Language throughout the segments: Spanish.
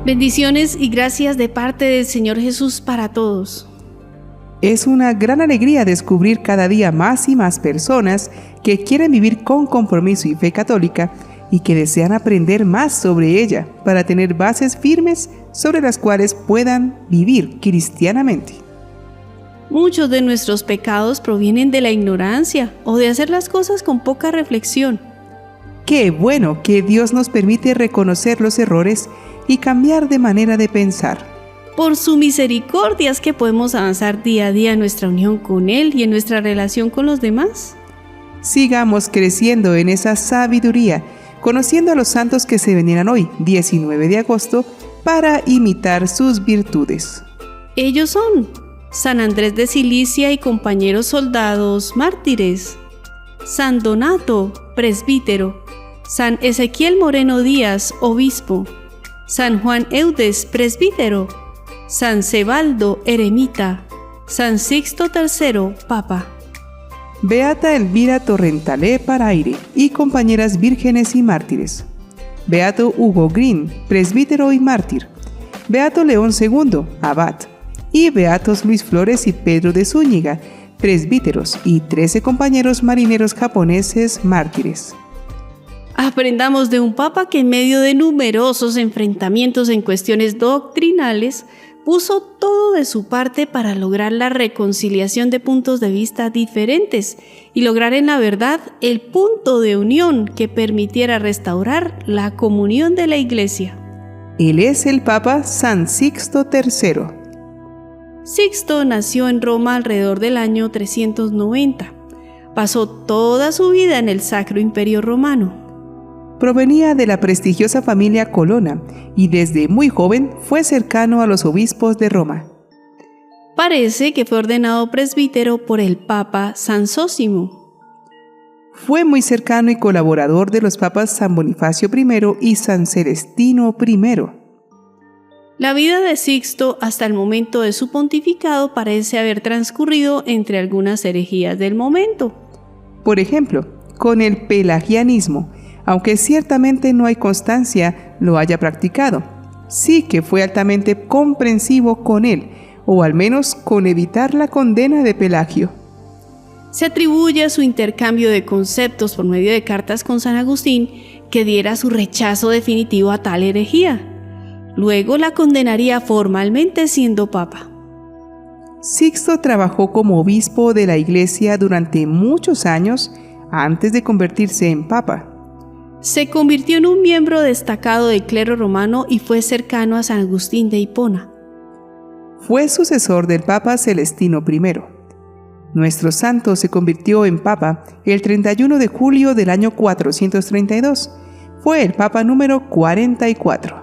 Bendiciones y gracias de parte del Señor Jesús para todos. Es una gran alegría descubrir cada día más y más personas que quieren vivir con compromiso y fe católica y que desean aprender más sobre ella para tener bases firmes sobre las cuales puedan vivir cristianamente. Muchos de nuestros pecados provienen de la ignorancia o de hacer las cosas con poca reflexión. Qué bueno que Dios nos permite reconocer los errores y cambiar de manera de pensar. Por su misericordia es que podemos avanzar día a día en nuestra unión con Él y en nuestra relación con los demás. Sigamos creciendo en esa sabiduría, conociendo a los santos que se veneran hoy, 19 de agosto, para imitar sus virtudes. Ellos son San Andrés de Cilicia y compañeros soldados mártires, San Donato, presbítero, San Ezequiel Moreno Díaz, obispo, San Juan Eudes, presbítero, San Cebaldo, eremita, San Sixto III, papa. Beata Elvira Torrentalé Paraire y compañeras vírgenes y mártires. Beato Hugo Green, presbítero y mártir. Beato León II, abad. Y beatos Luis Flores y Pedro de Zúñiga, presbíteros, y 13 compañeros marineros japoneses mártires. Aprendamos de un papa que en medio de numerosos enfrentamientos en cuestiones doctrinales, puso todo de su parte para lograr la reconciliación de puntos de vista diferentes y lograr en la verdad el punto de unión que permitiera restaurar la comunión de la Iglesia. Él es el Papa San Sixto III. Sixto nació en Roma alrededor del año 390. Pasó toda su vida en el Sacro Imperio Romano. Provenía de la prestigiosa familia Colonna y desde muy joven fue cercano a los obispos de Roma. Parece que fue ordenado presbítero por el Papa San Zósimo. Fue muy cercano y colaborador de los papas San Bonifacio I y San Celestino I. La vida de Sixto hasta el momento de su pontificado parece haber transcurrido entre algunas herejías del momento. Por ejemplo, con el pelagianismo, aunque ciertamente no hay constancia lo haya practicado. Sí que fue altamente comprensivo con él, o al menos con evitar la condena de Pelagio. Se atribuye a su intercambio de conceptos por medio de cartas con San Agustín que diera su rechazo definitivo a tal herejía. Luego la condenaría formalmente siendo papa. Sixto trabajó como obispo de la Iglesia durante muchos años antes de convertirse en papa. Se convirtió en un miembro destacado del clero romano y fue cercano a San Agustín de Hipona. Fue sucesor del Papa Celestino I. Nuestro santo se convirtió en papa el 31 de julio del año 432. Fue el papa número 44.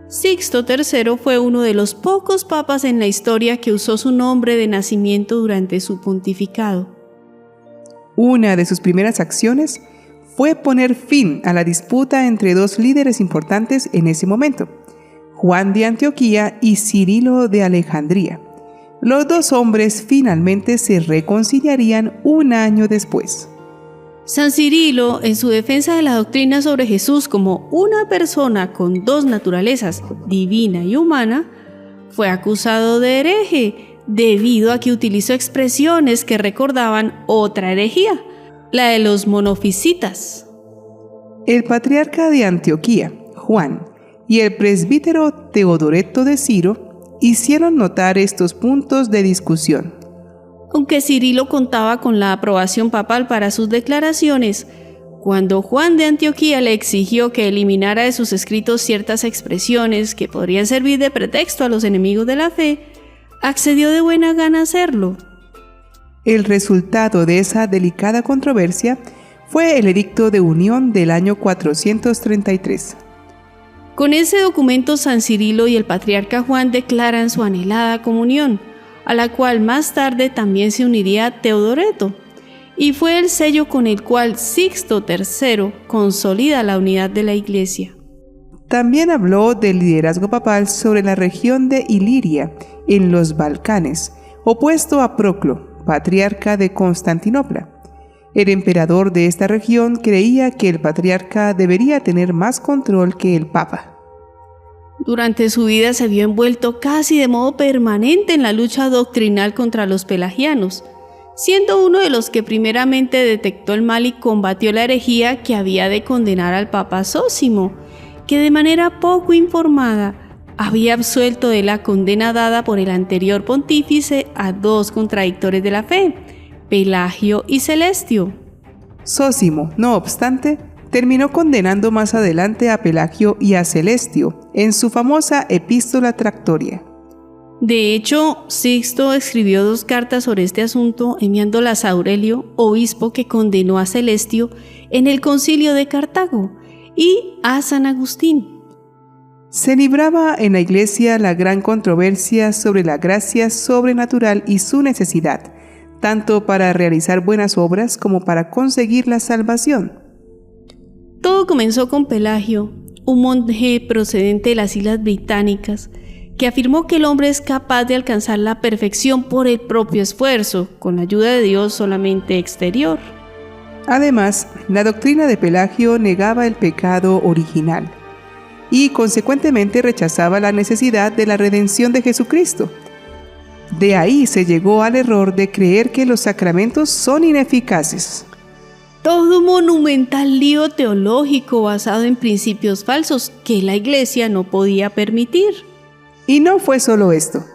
Sixto III fue uno de los pocos papas en la historia que usó su nombre de nacimiento durante su pontificado. Una de sus primeras acciones fue poner fin a la disputa entre dos líderes importantes en ese momento, Juan de Antioquía y Cirilo de Alejandría. Los dos hombres finalmente se reconciliarían un año después. San Cirilo, en su defensa de la doctrina sobre Jesús como una persona con dos naturalezas, divina y humana, fue acusado de hereje debido a que utilizó expresiones que recordaban otra herejía, la de los monofisitas. El patriarca de Antioquía, Juan, y el presbítero Teodoreto de Ciro hicieron notar estos puntos de discusión. Aunque Cirilo contaba con la aprobación papal para sus declaraciones, cuando Juan de Antioquía le exigió que eliminara de sus escritos ciertas expresiones que podrían servir de pretexto a los enemigos de la fe, accedió de buena gana a hacerlo. El resultado de esa delicada controversia fue el Edicto de Unión del año 433. Con ese documento San Cirilo y el patriarca Juan declaran su anhelada comunión, a la cual más tarde también se uniría Teodoreto, y fue el sello con el cual Sixto III consolida la unidad de la Iglesia. También habló del liderazgo papal sobre la región de Iliria, en los Balcanes, opuesto a Proclo, patriarca de Constantinopla. El emperador de esta región creía que el patriarca debería tener más control que el papa. Durante su vida se vio envuelto casi de modo permanente en la lucha doctrinal contra los pelagianos, siendo uno de los que primeramente detectó el mal y combatió la herejía que había de condenar al Papa Zósimo, que de manera poco informada había absuelto de la condena dada por el anterior pontífice a dos contradictores de la fe, Pelagio y Celestio. Zósimo, no obstante, terminó condenando más adelante a Pelagio y a Celestio en su famosa Epístola Tractoria. De hecho, Sixto escribió 2 cartas sobre este asunto, enviándolas a Aurelio, obispo que condenó a Celestio en el concilio de Cartago, y a San Agustín. Se libraba en la Iglesia la gran controversia sobre la gracia sobrenatural y su necesidad, tanto para realizar buenas obras como para conseguir la salvación. Todo comenzó con Pelagio, un monje procedente de las Islas Británicas, que afirmó que el hombre es capaz de alcanzar la perfección por el propio esfuerzo, con la ayuda de Dios solamente exterior. Además, la doctrina de Pelagio negaba el pecado original y consecuentemente rechazaba la necesidad de la redención de Jesucristo. De ahí se llegó al error de creer que los sacramentos son ineficaces. Todo un monumental lío teológico basado en principios falsos que la Iglesia no podía permitir. Y no fue solo esto.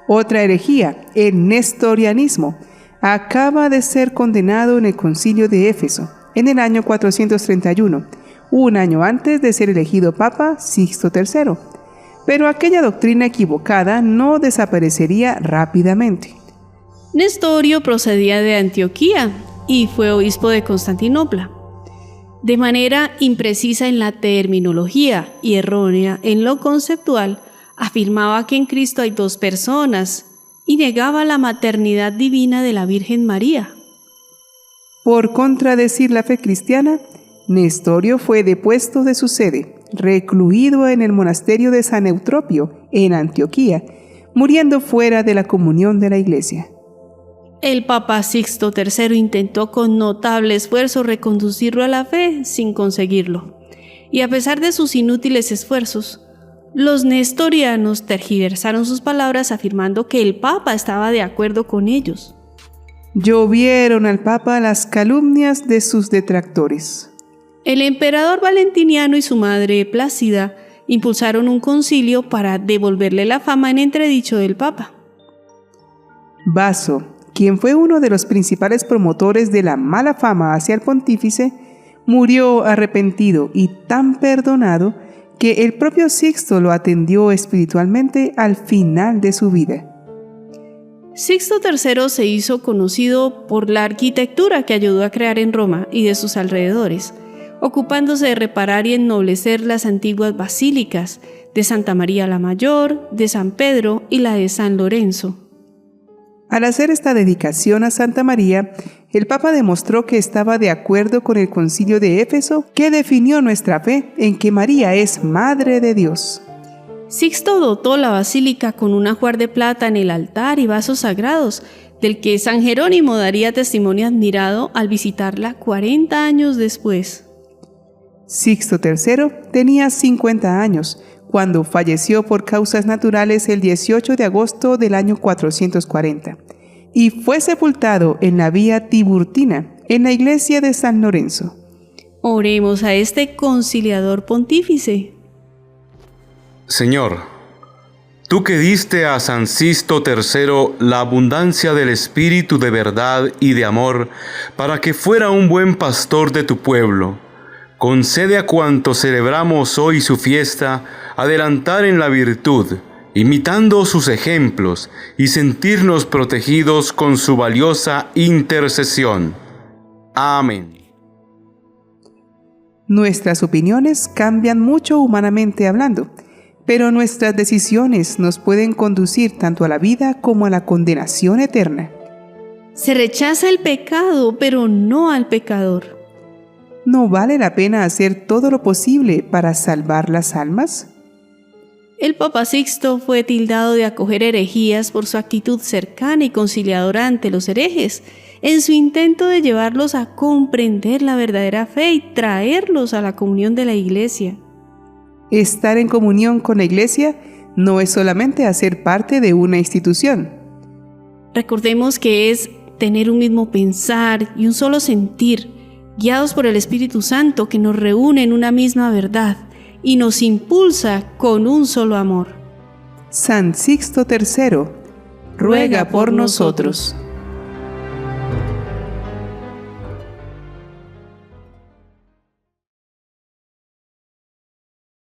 Otra herejía, el nestorianismo, acaba de ser condenado en el concilio de Éfeso en el año 431, un año antes de ser elegido Papa Sixto III. Pero aquella doctrina equivocada no desaparecería rápidamente. Nestorio procedía de Antioquía y fue obispo de Constantinopla. De manera imprecisa en la terminología y errónea en lo conceptual, afirmaba que en Cristo hay 2 personas y negaba la maternidad divina de la Virgen María. Por contradecir la fe cristiana, Nestorio fue depuesto de su sede, recluido en el monasterio de San Eutropio, en Antioquía, muriendo fuera de la comunión de la Iglesia. El Papa Sixto III intentó con notable esfuerzo reconducirlo a la fe sin conseguirlo, y a pesar de sus inútiles esfuerzos, los nestorianos tergiversaron sus palabras afirmando que el Papa estaba de acuerdo con ellos. Llovieron al Papa las calumnias de sus detractores. El emperador Valentiniano y su madre Plácida impulsaron un concilio para devolverle la fama en entredicho del Papa. Baso, quien fue uno de los principales promotores de la mala fama hacia el pontífice, murió arrepentido y tan perdonado que el propio Sixto lo atendió espiritualmente al final de su vida. Sixto III se hizo conocido por la arquitectura que ayudó a crear en Roma y de sus alrededores, ocupándose de reparar y ennoblecer las antiguas basílicas de Santa María la Mayor, de San Pedro y la de San Lorenzo. Al hacer esta dedicación a Santa María, el Papa demostró que estaba de acuerdo con el concilio de Éfeso, que definió nuestra fe en que María es Madre de Dios. Sixto dotó la basílica con un ajuar de plata en el altar y vasos sagrados, del que San Jerónimo daría testimonio admirado al visitarla 40 años después. Sixto III tenía 50 años, cuando falleció por causas naturales el 18 de agosto del año 440, y fue sepultado en la Vía Tiburtina, en la iglesia de San Lorenzo. Oremos a este conciliador pontífice. Señor, tú que diste a San Sixto III la abundancia del espíritu de verdad y de amor para que fuera un buen pastor de tu pueblo, concede a cuantos celebramos hoy su fiesta adelantar en la virtud, imitando sus ejemplos y sentirnos protegidos con su valiosa intercesión. Amén. Nuestras opiniones cambian mucho humanamente hablando, pero nuestras decisiones nos pueden conducir tanto a la vida como a la condenación eterna. Se rechaza el pecado, pero no al pecador. ¿No vale la pena hacer todo lo posible para salvar las almas? El Papa Sixto fue tildado de acoger herejías por su actitud cercana y conciliadora ante los herejes, en su intento de llevarlos a comprender la verdadera fe y traerlos a la comunión de la Iglesia. Estar en comunión con la Iglesia no es solamente hacer parte de una institución. Recordemos que es tener un mismo pensar y un solo sentir, guiados por el Espíritu Santo que nos reúne en una misma verdad y nos impulsa con un solo amor. San Sixto III, ruega por nosotros.